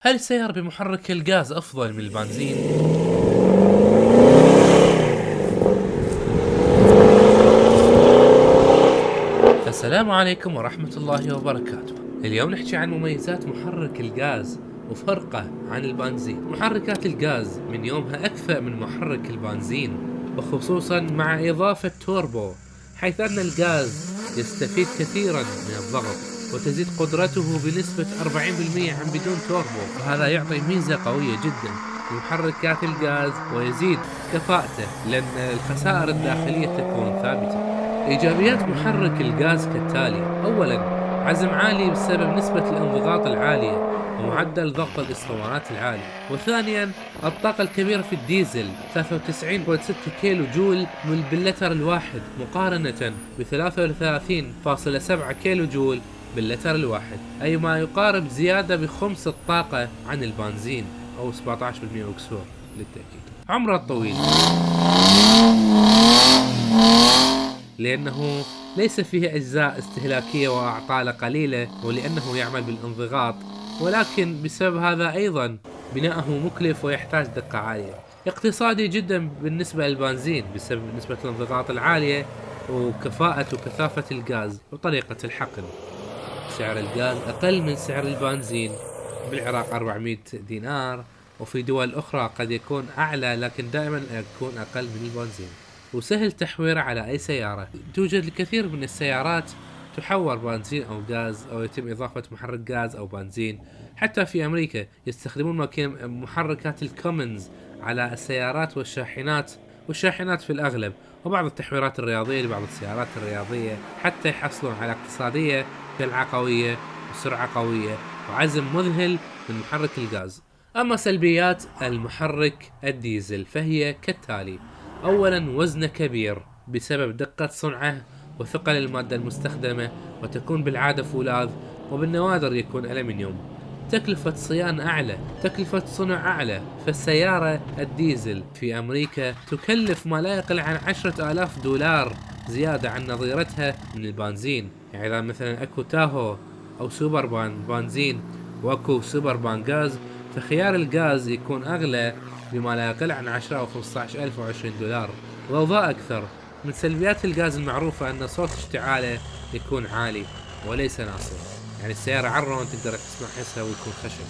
هل السيارة بمحرك الغاز أفضل من البنزين؟ السلام عليكم ورحمة الله وبركاته. اليوم نحكي عن مميزات محرك الغاز وفرقه عن البنزين. محركات الغاز من يومها أكفأ من محرك البنزين، وخصوصا مع إضافة توربو، حيث أن الغاز يستفيد كثيرا من الضغط وتزيد قدرته بنسبة 40% عن بدون توربو، فهذا يعطي ميزة قوية جدا لمحركات الغاز ويزيد كفاءته لأن الخسائر الداخلية تكون ثابتة. إيجابيات محرك الغاز كالتالي: أولاً، عزم عالي بسبب نسبة الانضغاط العالية ومعدل ضغط الإسطوانات العالي. وثانياً، الطاقة الكبيرة في الديزل 93.6 كيلو جول باللتر الواحد مقارنة ب 33.7 كيلو جول باللتر الواحد، أي ما يقارب زيادة بخمس الطاقة عن البنزين أو 17% وكسور للتأكيد. عمره الطويل، لأنه ليس فيه أجزاء استهلاكية وأعطال قليلة، ولأنه يعمل بالانضغاط، ولكن بسبب هذا أيضا بناءه مكلف ويحتاج دقة عالية. اقتصادي جدا بالنسبة للبنزين بسبب نسبة الانضغاط العالية وكفاءة وكثافة الغاز وطريقة الحقن. سعر الغاز أقل من سعر البنزين، بالعراق 400 دينار، وفي دول أخرى قد يكون أعلى، لكن دائما يكون أقل من البنزين. وسهل تحويره على أي سيارة. توجد الكثير من السيارات تحور بنزين أو غاز، أو يتم إضافة محرك غاز أو بنزين. حتى في أمريكا يستخدمون محركات الكومنز على السيارات والشاحنات في الأغلب، وبعض التحويرات الرياضية لبعض السيارات الرياضية، حتى يحصلون على اقتصادية، دلعة قوية وسرعة قوية وعزم مذهل من محرك الغاز. أما سلبيات المحرك الديزل فهي كالتالي: أولا، وزنه كبير بسبب دقة صنعه وثقل المادة المستخدمة، وتكون بالعادة فولاذ، وبالنوادر يكون ألمنيوم. تكلفة صيانة أعلى، تكلفة صنع أعلى، فالسيارة الديزل في أمريكا تكلف ما لا يقل عن 10,000 دولار زيادة عن نظيرتها من البنزين. يعني إذا مثلا أكو تاهو أو سوبر بنزين وأكو سوبر غاز، فخيار الغاز يكون أغلى بما لا يقل عن 10 أو 15,000 أو 20 دولار، وأوضاع أكثر. من سلبيات الغاز المعروفة أن صوت اشتعاله يكون عالي وليس ناصع، يعني السيارة عرون تقدر تسمع حسها ويكون خشن.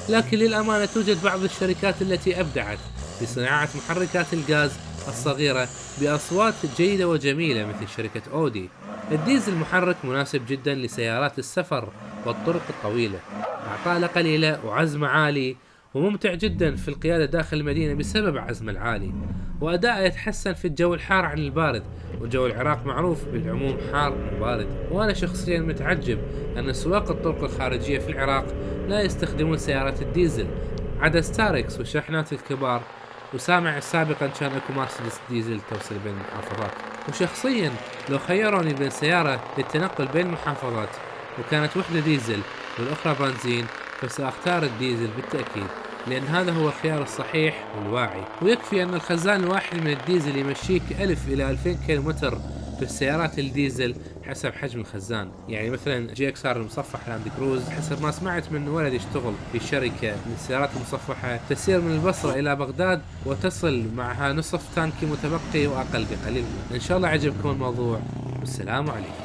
لكن للأمانة توجد بعض الشركات التي أبدعت في صناعة محركات الغاز الصغيرة بأصوات جيدة وجميلة، مثل شركة أودي. الديزل محرك مناسب جدا لسيارات السفر والطرق الطويلة، أعطاله قليلة وعزمه عالي، وممتع جدا في القيادة داخل المدينة بسبب عزمه العالي، وأداءه يتحسن في الجو الحار عن البارد، وجو العراق معروف بالعموم حار وبارد. وأنا شخصيا متعجب أن سواق الطرق الخارجية في العراق لا يستخدمون سيارات الديزل، عدا ستاركس والشاحنات الكبار، وسامع سابقا كان اكو مرسيدس ديزل توصل بين المحافظات. وشخصيا لو خيروني بين سيارة للتنقل بين المحافظات وكانت وحدة ديزل والأخرى بنزين، فسأختار الديزل بالتأكيد، لأن هذا هو الخيار الصحيح والواعي. ويكفي أن الخزان الواحد من الديزل يمشيك 1000 إلى 2000 كيلومتر في السيارات الديزل حسب حجم الخزان. يعني مثلا جي اكس ار المصفح لاند كروز، حسب ما سمعت من ولد يشتغل في شركة من السيارات المصفحة، تسير من البصرة إلى بغداد وتصل معها نصف تانكي متبقي وأقل بقليل. إن شاء الله عجبكم الموضوع، والسلام عليكم.